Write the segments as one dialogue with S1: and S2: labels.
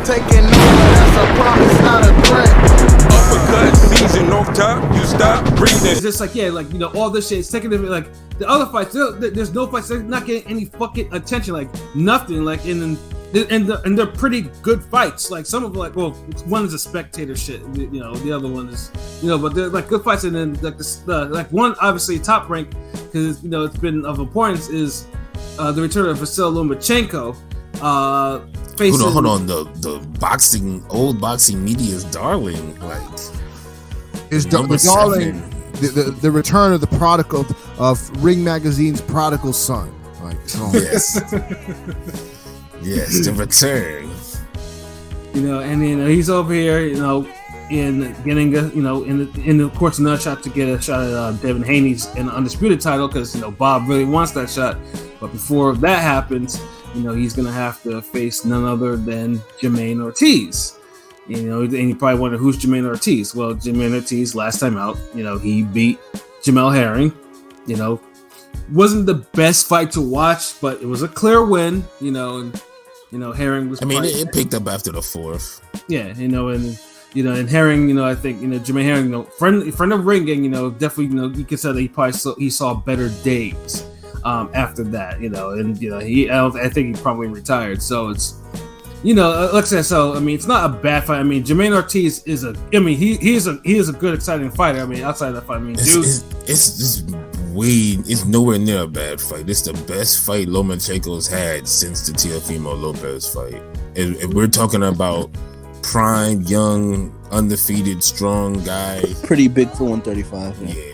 S1: taking over, that's a promise, not a threat.
S2: Uppercut, season off top, you stop breathing.
S3: It's just like, yeah, like, you know, all this shit is taking them, like, the other fights, there's no fights, they're not getting any fucking attention, like, nothing, like, and they're pretty good fights. Like, some of them, like, well, one is a spectator shit, you know, the other one is, you know, but they're, like, good fights, and then, like, like, one, obviously, top rank, because, you know, it's been of importance, is the return of Vasyl Lomachenko, facing...
S4: Hold on, the old boxing media's darling, like...
S5: Is the darling, the return of the prodigal of Ring Magazine's prodigal son. Like, oh.
S4: Yes, yes, the return.
S3: You know, and then he's over here, you know, in getting a, you know, in of course another shot to get a shot at Devin Haney's in the undisputed title, because, you know, Bob really wants that shot. But before that happens, you know, he's gonna have to face none other than Jamaine Ortiz. You know, and you probably wonder, who's Jamaine Ortiz? Well, Jamaine Ortiz, last time out, you know, he beat Jamel Herring. You know, wasn't the best fight to watch, but it was a clear win. You know, and you know, Herring was.
S4: I mean, it picked up after the fourth.
S3: Yeah, you know, and you know, and Herring, you know, I think, you know, Jamaine Herring, you know, friend of ring, and, you know, definitely, you know, you can say that he probably saw better days after that. You know, and you know, I think he probably retired. So it's. You know, like I said, so I mean, it's not a bad fight. I mean, Jamaine Ortiz is he is a good, exciting fighter. I mean, outside of that fight, I mean, dude,
S4: it's nowhere near a bad fight. It's the best fight Lomachenko's had since the Teofimo Lopez fight. If we're talking about prime, young, undefeated, strong guy,
S6: pretty big for 135.
S4: Yeah.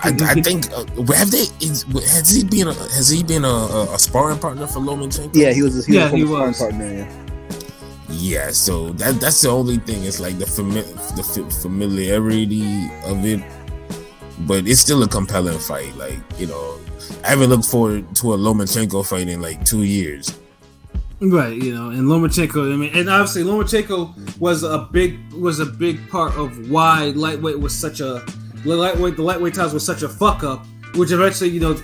S4: I think has he been a sparring partner for Lomachenko?
S6: Yeah, he was a sparring partner. Yeah.
S4: Yeah, so that's the only thing. It's like the familiarity of it, but it's still a compelling fight. Like, you know, I haven't looked forward to a Lomachenko fight in like 2 years.
S3: Right, you know, and Lomachenko. I mean, and obviously Lomachenko was a big part of why lightweight was such a the lightweight titles was such a fuck up. Which eventually, you know,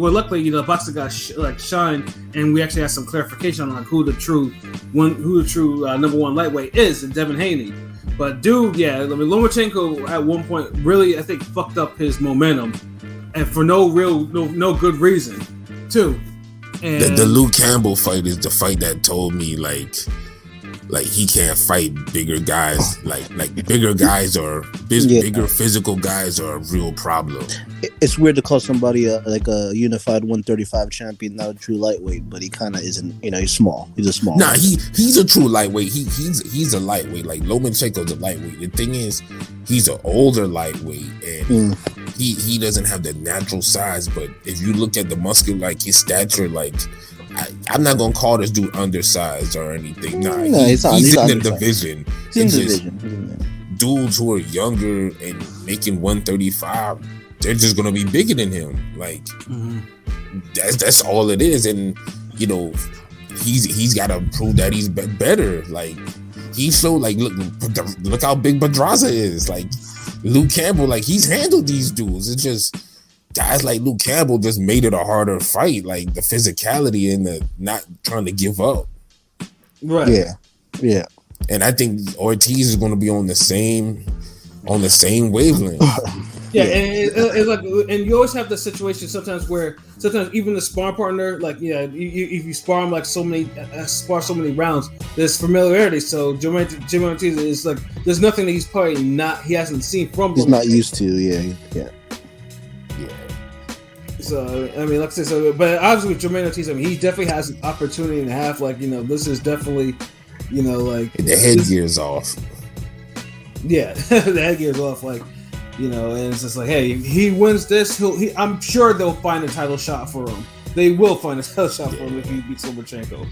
S3: luckily, you know, boxing got shine, and we actually had some clarification on like who the true number one lightweight is, in Devin Haney. But dude, yeah, I mean, Lomachenko at one point really, I think, fucked up his momentum, and for no good reason, too. And
S4: the Luke Campbell fight is the fight that told me like he can't fight bigger guys. Like bigger guys or bigger physical guys are a real problem.
S6: It's weird to call somebody a unified 135 champion, not a true lightweight, but he kind of isn't. You know, he's small. He's a small.
S4: Nah, he's a true lightweight. He's a lightweight. Like Lomachenko's a lightweight. The thing is, he's an older lightweight, and he doesn't have the natural size. But if you look at the muscle, like his stature, like. I'm not gonna call this dude undersized or anything. Nah, he's in the division.
S6: He's in the division.
S4: Dudes who are younger and making 135, they're just gonna be bigger than him. Like that's all it is. And you know, he's got to prove that he's better. Like he showed. Like look how big Pedraza is. Like Luke Campbell, like he's handled these dudes. It's just. Guys like Luke Campbell just made it a harder fight, like the physicality and the not trying to give up.
S3: Right.
S6: Yeah.
S4: And I think Ortiz is going to be on the same wavelength.
S3: Yeah, and you always have the situation sometimes even the sparring partner, like if you spar him like so many rounds, there's familiarity. So Jamaine Ortiz is like there's nothing that he hasn't seen from.
S6: He's not used to. Yeah.
S3: So I mean, like I said, but obviously with Jamaine Ortiz, I mean, he definitely has an opportunity and a half. Like, you know, this is definitely, you know, like
S4: the headgear's off.
S3: Yeah, the headgear's off. Like, you know, and it's just like, hey, he wins this, I'm sure they'll find a title shot for him. They will find a title shot for him if he beats Lomachenko.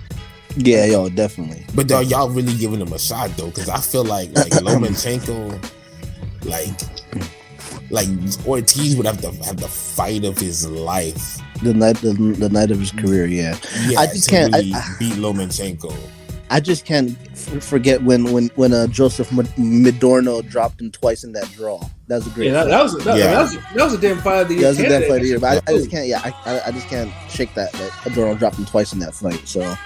S6: Yeah, yo, definitely.
S4: But are y'all really giving him a shot though? Because I feel like Lomachenko, like Ortiz would have the fight of his life,
S6: the night of his career. Yeah,
S4: I just can't beat Lomachenko.
S6: I just can't forget when Joseph Midorno dropped him twice in that draw. That was a great.
S3: That was a damn fight of the year.
S6: That was a damn fight of the year. But I just can't. I just can't shake that Midorno dropped him twice in that fight. So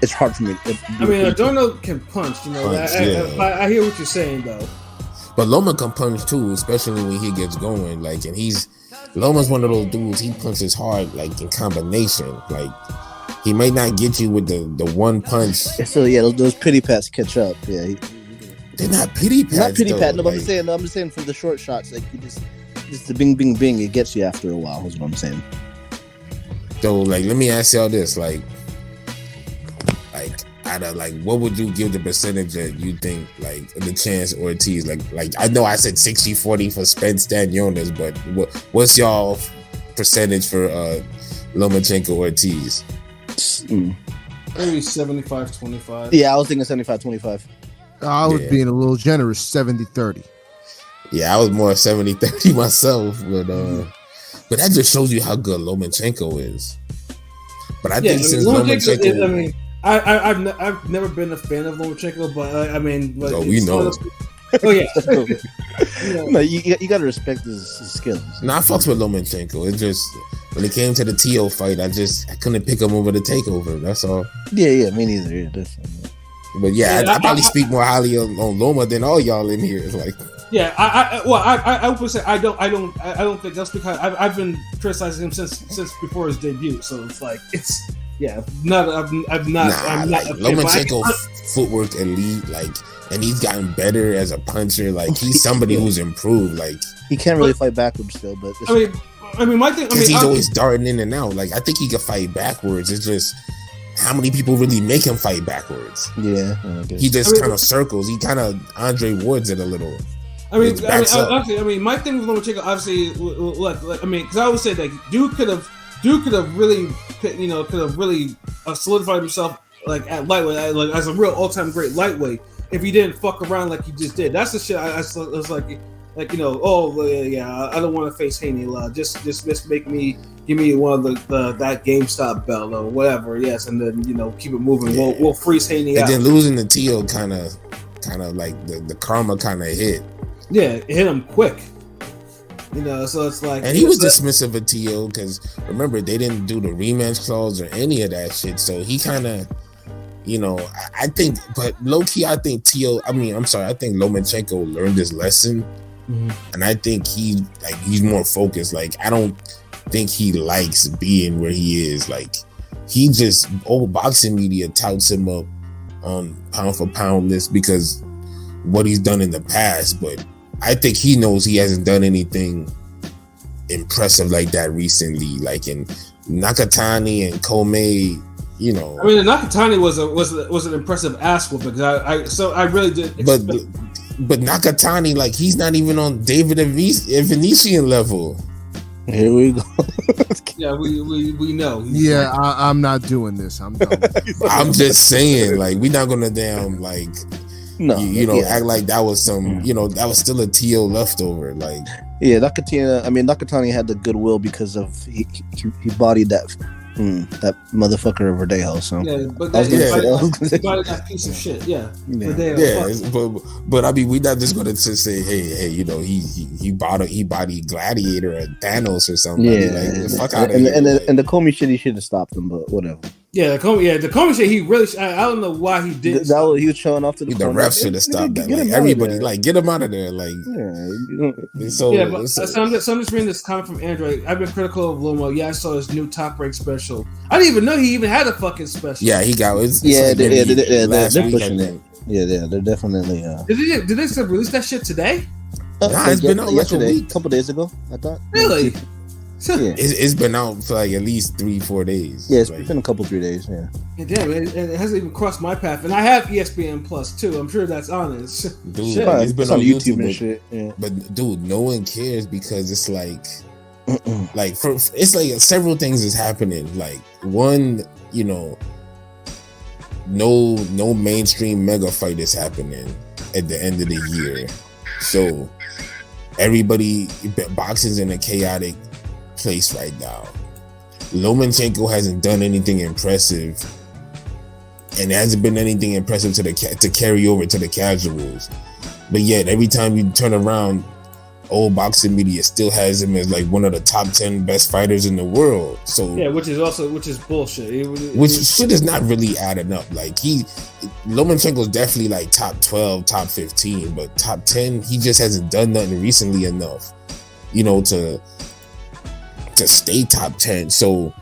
S6: it's hard for me.
S3: I mean, Adorno can punch. You know, I hear what you're saying though.
S4: But Loma can punch too, especially when he gets going. Like, and Loma's one of those dudes. He punches hard, like in combination. Like, he might not get you with the one punch.
S6: So yeah, those pity pats catch up. Yeah,
S4: they're not pity pats.
S6: Not pity pat. No,
S4: like,
S6: I'm just saying from the short shots, like you just the bing bing bing. It gets you after a while. Is what I'm saying.
S4: So, like, let me ask y'all this: like, out of like, what would you give the percentage that you think like the chance Ortiz? Like I know I said 60-40 for Spence Stanionis, but what's y'all percentage for Lomachenko Ortiz?
S3: Maybe 75-25.
S6: Yeah, I was thinking 75-25.
S5: I was being a little generous, 70-30.
S4: Yeah, I was more 70-30 myself, but that just shows you how good Lomachenko is. But I think since Lomachenko,
S3: I've never been a fan of Lomachenko, but I mean, like,
S4: we know.
S3: Oh yeah,
S6: no, you gotta respect his skills.
S4: I fucks with Lomachenko. It's just when it came to the Tio fight, I couldn't pick him over the takeover. That's all.
S6: Yeah, me neither. Yeah, definitely.
S4: But I probably speak more highly on Loma than all y'all in here. It's like,
S3: yeah, I would say I don't think that's because I've been criticizing him since before his debut. So it's like I'm not.
S4: Lomachenko footwork elite, like, and he's gotten better as a puncher. Like, he's somebody who's improved. Like,
S6: he can't really fight backwards still, but
S3: I mean, my thing.
S4: He's always darting in and out. Like, I think he can fight backwards. It's just how many people really make him fight backwards?
S6: Yeah,
S4: he just kind of circles. He kind of Andre Ward's it a little.
S3: I mean, my thing with Lomachenko, obviously, because I always say that Duke could have really, solidified himself like at lightweight, like as a real all-time great lightweight if he didn't fuck around like he just did. That's the shit. I was like, I don't want to face Haney a lot. Just give me one of that GameStop belt or whatever. Yes, and then keep it moving. Yeah. We'll freeze Haney out.
S4: And then losing the Tio kind of like the karma kind of hit.
S3: Yeah, it hit him quick. So it's like,
S4: and he was dismissive of Tio because remember they didn't do the rematch clause or any of that shit. So he kind of, I think, but low key, I think I think Lomachenko learned his lesson, and I think he's more focused. Like, I don't think he likes being where he is. Like, he just old boxing media touts him up on pound for pound list because what he's done in the past, but I think he knows he hasn't done anything impressive like that recently. Like in Nakatani and Komei, I mean,
S3: Nakatani was an impressive ass whooping because I really did.
S4: But Nakatani, like, he's not even on David Venetian level.
S6: Here we go.
S3: Yeah, we know.
S5: Yeah, I'm not doing this. I'm done.
S4: I'm just saying, like, we're not gonna damn like. No, act like that was some, that was still a Tio leftover. Like,
S6: yeah, Nakatani had the goodwill because of he bodied that motherfucker of Verdejo. So
S3: yeah, but he bodied that piece of shit. Yeah.
S4: But I mean, we're not just gonna say, hey, he bodied Gladiator or Thanos or something.
S6: Yeah,
S4: fuck out of here.
S6: And the Comey shit, he should have stopped him, but whatever.
S3: Yeah, the Comey shit, he really. I don't know why he did.
S6: He was showing off to the
S4: ref should have stopped that. Like, everybody, like, get him out of there. Like,
S3: so I'm just reading this comment from Andrew. I've been critical of Loma. Yeah, I saw his new Top Rank special. I didn't even know he even had a fucking special.
S4: Yeah, he got it.
S6: They're pushing it. Yeah, they're definitely.
S3: Did they release that shit today?
S4: It's been out
S6: yesterday, a couple days ago. I thought.
S3: Really?
S6: Yeah.
S4: It's been out for like at least 3-4 days.
S6: Yeah, it's been a couple 3 days. Yeah.
S3: Damn, it hasn't even crossed my path, and I have ESPN Plus too. I'm sure that's on it.
S4: Dude, it's been on YouTube
S6: and shit. Yeah.
S4: But dude, no one cares because it's like, it's like several things is happening. Like, one, no mainstream mega fight is happening at the end of the year, so everybody boxing's in a chaotic place right now. Lomachenko hasn't done anything impressive, and it hasn't been anything impressive to carry over to the casuals. But yet, every time you turn around, old boxing media still has him as like one of the top 10 best fighters in the world. So
S3: yeah, which is bullshit.
S4: Which shit is not really adding up. Like Lomachenko is definitely like top 12, top 15, but top 10, he just hasn't done nothing recently enough, to stay top 10. So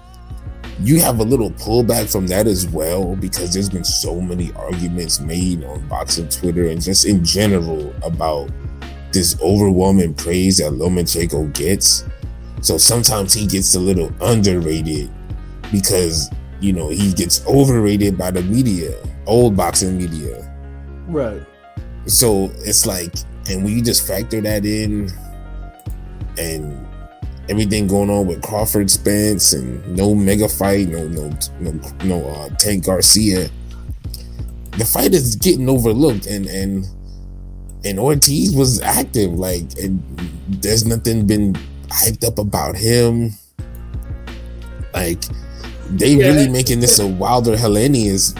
S4: you have a little pullback from that as well, because there's been so many arguments made on boxing Twitter and just in general about this overwhelming praise that Lomachenko gets. So sometimes he gets a little underrated because, he gets overrated by the media, old boxing media.
S3: Right.
S4: So it's like, and when you just factor that in and everything going on with Crawford Spence and no mega fight, no Tank Garcia, the fight is getting overlooked, and Ortiz was active, like, and there's nothing been hyped up about him. Like, they really making this a Wilder Helenius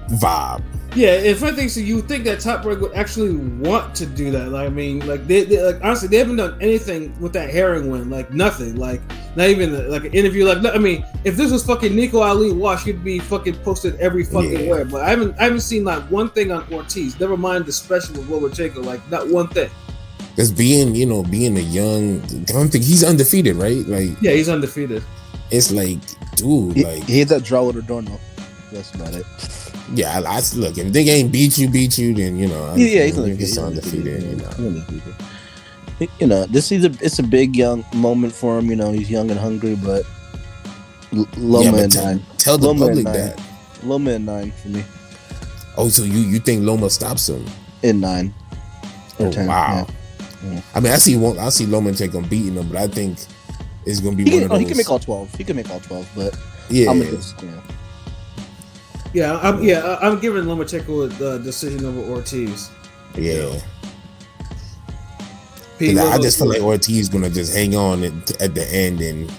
S4: vibe.
S3: Yeah, if I think so, you would think that Top Rank would actually want to do that. Like, I mean, like they like, honestly, they haven't done anything with that herring win. Like nothing. Like not even like an interview. Like I mean, if this was fucking Nico Ali Wash, he'd be fucking posted every fucking where. But I haven't seen like one thing on Ortiz. Never mind the special with Lomachenko. Like not one thing.
S4: Because being a young, I don't think he's undefeated, right? Like
S3: yeah, he's undefeated.
S4: It's like, dude,
S6: he had that draw with Adorno. That's about it.
S4: Yeah, look, if they ain't beat you, then he's undefeated.
S6: This is it's a big young moment for him. He's young and hungry, but Loma at 9.
S4: Tell the public that.
S6: Loma at 9 for me.
S4: Oh, so you think Loma stops him?
S6: In 9 or 10.
S4: Wow.
S6: Yeah.
S4: I mean, I see Lomachenko beating him, but I think it's gonna be one of those.
S6: He can make all 12. But
S4: yeah.
S3: I'm giving Lomachenko the decision over Ortiz.
S4: Yeah. I just feel like Ortiz is gonna just hang on at the end, and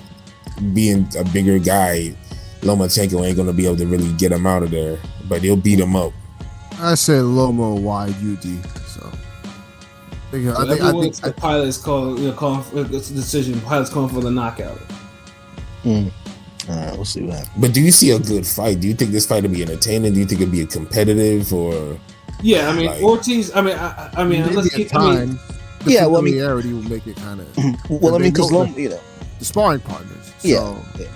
S4: being a bigger guy, Lomachenko ain't gonna be able to really get him out of there, but he'll beat him up.
S5: I say Loma wide UD. So I think
S3: the pilot's calling for the decision. Pilot's calling for the knockout.
S6: All right, we'll see what happens.
S4: But do you see a good fight? Do you think this fight will be entertaining? Do you think it'll be a competitive or?
S3: Yeah, I mean Ortiz. I mean, unless he
S5: time. The familiarity will make it kind of.
S6: Well, I mean, because Loma,
S5: the sparring partners.
S6: Yeah,
S5: so,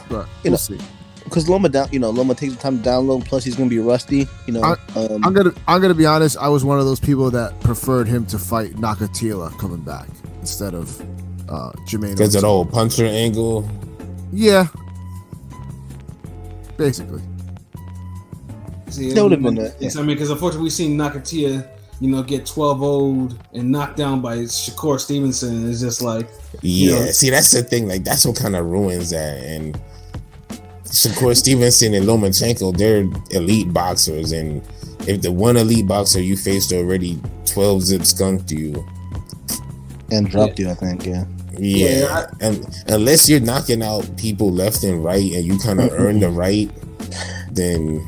S5: but we'll see.
S6: Because Loma takes the time to download. Plus, he's gonna be rusty.
S5: I'm gonna be honest. I was one of those people that preferred him to fight Nakatila coming back instead of Jamaine.
S4: Because of the whole puncher angle.
S5: Yeah, basically.
S3: See,
S6: that would have been that.
S3: Yeah. I mean, because unfortunately, we've seen Nakatiya, get 12-0'd and knocked down by Shakur Stevenson. It's just like,
S4: see, that's the thing. Like, that's what kind of ruins that. And Shakur Stevenson and Lomachenko, they're elite boxers, and if the one elite boxer you faced already 12-zip skunked you
S6: and dropped you, I think,
S4: Yeah, and unless you're knocking out people left and right, and you kind of earn the right, then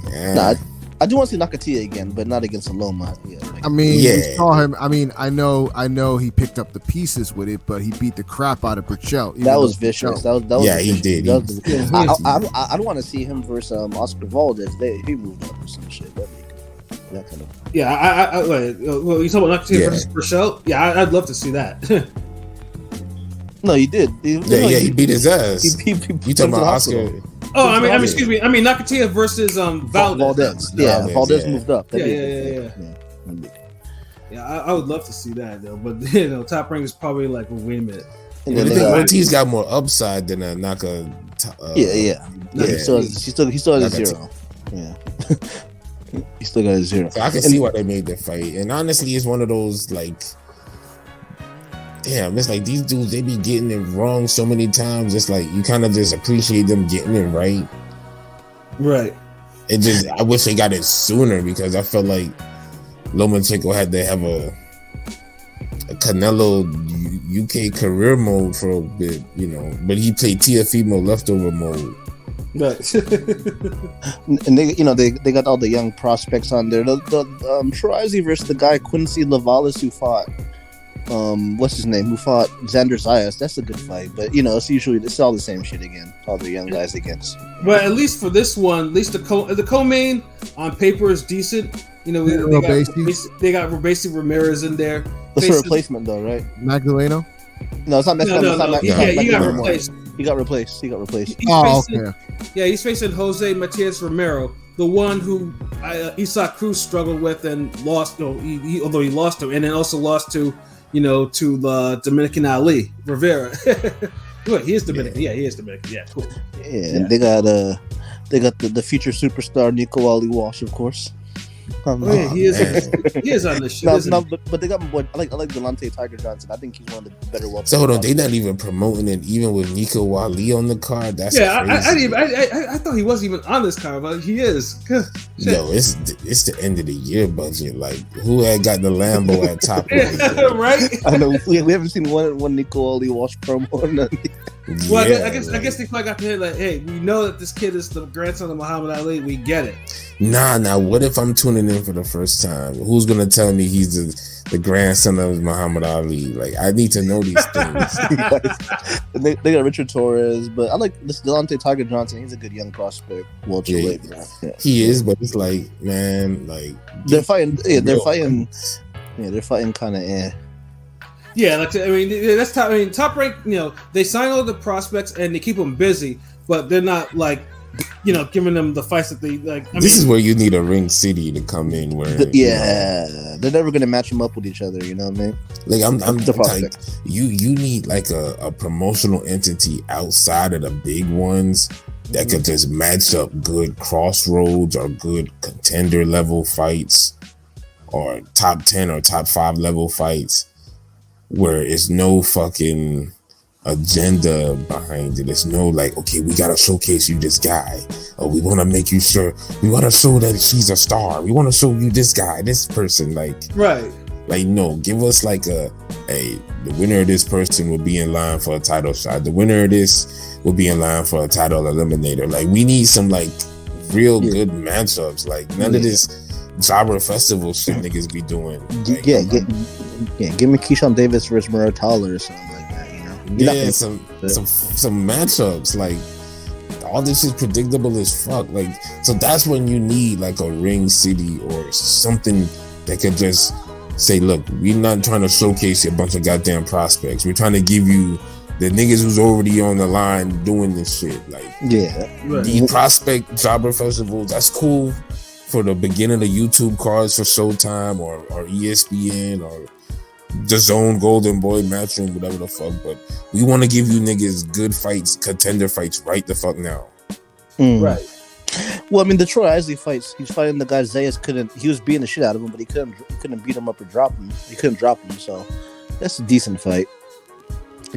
S6: I do want to see Nakatiya again, but not against a Loma.
S5: You saw him. I mean, I know he picked up the pieces with it, but he beat the crap out of Burchell.
S6: That was vicious. That was
S4: he did.
S6: I don't want to see him versus Oscar Valdez. He moved up or some shit. That kind of.
S3: Yeah, well, you talking about Nakatiya versus Burchell? Yeah, I'd love to see that.
S6: No, he did.
S4: He beat his ass. You talking about Oscar?
S3: Oh, I mean, excuse me. I mean, Nakatiya versus Valdez.
S6: Valdez moved up.
S3: Yeah, I would love to see that though, but Top Rank is probably like, well, wait a minute.
S4: I think Ortiz got more upside than a Naka.
S6: He still has a 0. Yeah. He still got a 0.
S4: So I can see why they made the fight, and honestly, it's one of those like. Damn, it's like these dudes, they be getting it wrong so many times. It's like you kind of just appreciate them getting it right.
S3: Right.
S4: I wish they got it sooner, because I felt like Lomachenko had to have a Canelo UK career mode for a bit, but he played Tiafimo leftover mode.
S3: Right.
S6: And they got all the young prospects on there. The Shirazi versus the guy Quincy Lavalas who fought. what's his name? Who fought Xander Zayas? That's a good fight, but it's all the same shit again. All the young guys against.
S3: But at least for this one, at least the co-main on paper is decent. They got Robesi Ramirez in there.
S6: What's the replacement though, right?
S5: Magdaleno?
S6: No, it's not Magdaleno.
S3: No. He got replaced.
S6: He got replaced.
S5: Okay.
S3: Yeah, he's facing Jose Matias Romero, the one who Isaac Cruz struggled with and lost. Although he lost to, and then also lost to the Dominican Ali Rivera. Wait, he is Dominican. Yeah, he is Dominican. Yeah, cool.
S6: Yeah, and they got the future superstar Nico Ali Walsh, of course.
S3: He is on this shit.
S6: But they got my boy. I like Delonte Tiger Johnson. I think he's one of the better welterweights.
S4: So hold on, they not even promoting it, even with Nico Ali on the card. That's crazy.
S3: I thought he wasn't even on this card, but he is.
S4: Yo, it's the end of the year budget. Like, who had got the Lambo at top?
S3: Right?
S6: I know we haven't seen one Nico Ali Walsh promo or nothing.
S3: Well, I guess they probably got to hit like, hey, we know that this kid is the grandson of Muhammad Ali. We get it.
S4: Nah. What if I'm tuning in for the first time? Who's gonna tell me he's the grandson of Muhammad Ali? Like, I need to know these things.
S6: they got Richard Torres, but I like this Delonte Tiger Johnson. He's a good young prospect. Welterweight. Yeah.
S4: He is, but it's like, man, like
S6: they're fighting. Yeah, they're fighting. Yeah, they're fighting kind of.
S3: Yeah, that's top. Top rank. They sign all the prospects and they keep them busy, but they're not like, giving them the fights that they like.
S4: This is where you need a Ring City to come in. Where
S6: they're never gonna match them up with each other. You know what I mean?
S4: Like I'm like, you need like a promotional entity outside of the big ones that could just match up good crossroads or good contender level fights or top 10 or top 5 level fights. Where it's no fucking agenda behind it. It's no like, okay, we gotta showcase you this guy. Or we want to make you sure. We want to show that she's a star. We want to show you this guy, this person. Like,
S3: right.
S4: Like, no, give us like the winner of this person will be in line for a title shot. The winner of this will be in line for a title eliminator. Like, we need some like real good matchups. Like, none of this Jobber Festival shit niggas be doing. Like,
S6: give me Keyshawn Davis versus Muratala or something like that.
S4: Some matchups. Like, all this is predictable as fuck. Like, so that's when you need like a Ring City or something that could just say, look, we're not trying to showcase you a bunch of goddamn prospects. We're trying to give you the niggas who's already on the line doing this shit. Like, the prospect Jobber Festivals, that's cool for the beginning of the YouTube cards for Showtime or ESPN or the Zone Golden Boy Matchroom, whatever the fuck. But we want to give you niggas good fights, contender fights right the fuck now.
S3: Right.
S6: Well, I mean, the Troy Isley fights, he's fighting the guy Zayas he was beating the shit out of him, but he couldn't beat him up or drop him. He couldn't drop him, so that's a decent fight.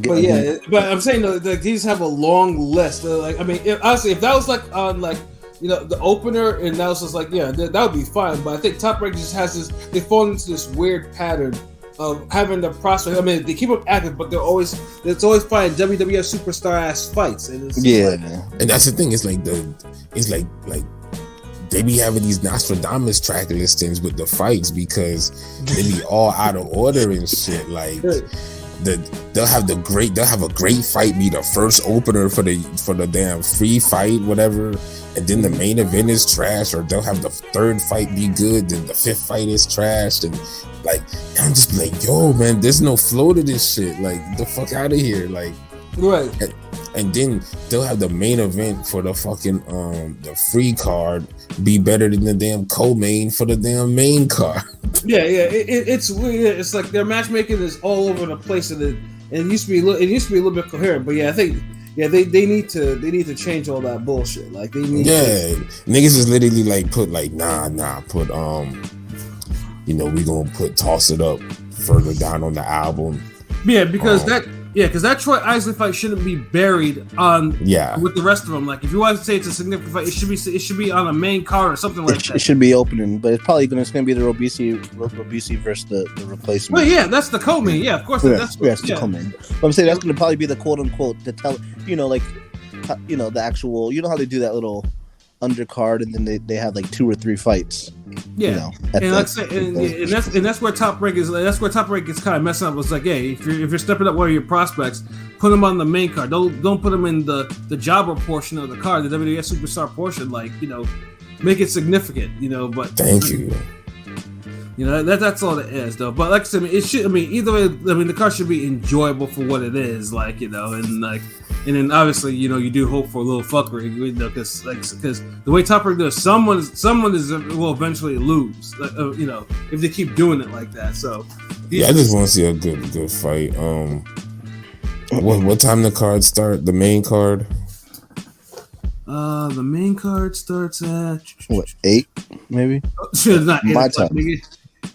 S3: But I'm saying like these have a long list. If that was like on like the opener, and that was just like that would be fine. But I think Top Rank just has this. They fall into this weird pattern of having the prospect. I mean, they keep them active, but it's always fighting WWF superstar ass fights. And
S4: and that's the thing. It's like they be having these Nostradamus track listings with the fights because they be all out of order and shit. Like. They'll have a great fight be the first opener for the damn free fight, whatever, and then the main event is trash, or they'll have the third fight be good, then the fifth fight is trashed, and like I'm just like, yo, man, there's no flow to this shit. Like, the fuck out of here, like,
S3: right.
S4: And then they'll have the main event for the fucking the free card be better than the damn co-main for the damn main card.
S3: It's weird. It's like their matchmaking is all over the place, and it used to be a little bit coherent. But I think they need to change all that bullshit. Like, they need
S4: niggas is literally like put we gonna toss it up further down on the album.
S3: Because that Troy Isley fight shouldn't be buried with the rest of them. Like, if you want to say it's a significant fight, it should be on a main card or something like that.
S6: It should be opening, but it's probably going to be the Robesi versus the replacement.
S3: Well, that's the co-main. Yeah, of course. That's
S6: the co-main. But I'm saying that's going to probably be the quote unquote the actual. You know how they do that little undercard, and then they have like 2 or 3 fights.
S3: Yeah,
S6: You know,
S3: and like I said, and that's where Top Rank is. That's where Top Rank is kind of messing up. It's like, hey, if you're stepping up one of your prospects, put them on the main card. Don't put them in the jobber portion of the card, the WWF Superstar portion. Like, you know, make it significant. You know, but
S4: Thank you.
S3: You know, that's all it is, though. But like I said, it should. I mean, either way, I mean, the card should be enjoyable for what it is. Like, you know, and then obviously, you know, you do hope for a little fuckery, you know, because the way Top Rank does, someone will eventually lose. You know, if they keep doing it like that. So
S4: yeah, I just want to see a good fight. What time the cards start? The main card.
S3: The main card starts at
S6: What, 8 maybe?
S3: Should not
S6: My time.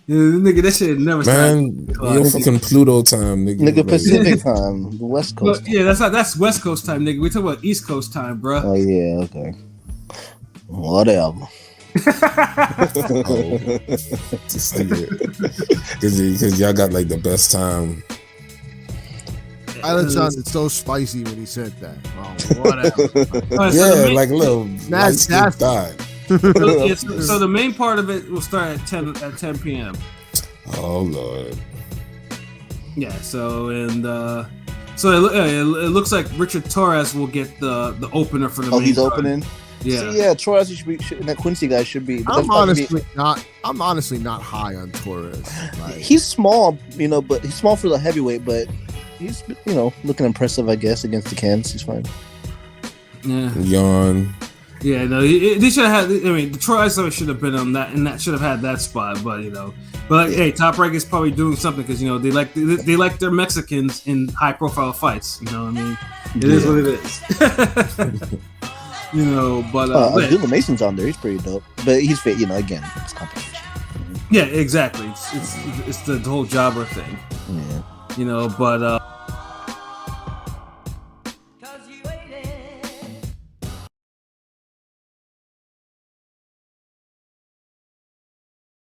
S3: Nigga, that shit never
S4: Man, you're fucking Pluto time, nigga.
S6: Nigga,
S4: Like,
S6: Pacific time, the West Coast.
S3: But, yeah, that's West Coast time, nigga. We talking about East Coast time, bro.
S6: Oh yeah, okay. Whatever.
S4: Because y'all got like the best time.
S5: Pilot sounded so spicy when he said that.
S3: Oh, whatever. All right,
S4: Yeah, like a little
S5: That's nasty.
S4: thought.
S3: so the main part of it will start at 10 p.m.
S4: Oh Lord.
S3: Yeah. So it looks like Richard Torres will get the opener for the main
S6: He's
S3: card.
S6: opening.
S3: Yeah.
S6: See, yeah, Torres and that Quincy guy should be.
S5: I'm honestly not high on Torres. Like,
S6: He's small, you know, but he's small for the heavyweight, but he's, you know, looking impressive, I guess, against the Cans. He's fine.
S3: Yeah.
S4: Yawn.
S3: Yeah, no, they should have had. I mean, the Troy should have been on that, and that should have had that spot. But you know, hey, Top Rank is probably doing something because you know they like their Mexicans in high profile fights. You know, what I mean, it is what it is. You know, but
S6: Abdullah Mason's on there. He's pretty dope, but he's fit. You know, again, it's competition.
S3: Yeah, exactly. It's the whole jobber thing.
S6: Yeah.
S3: You know, but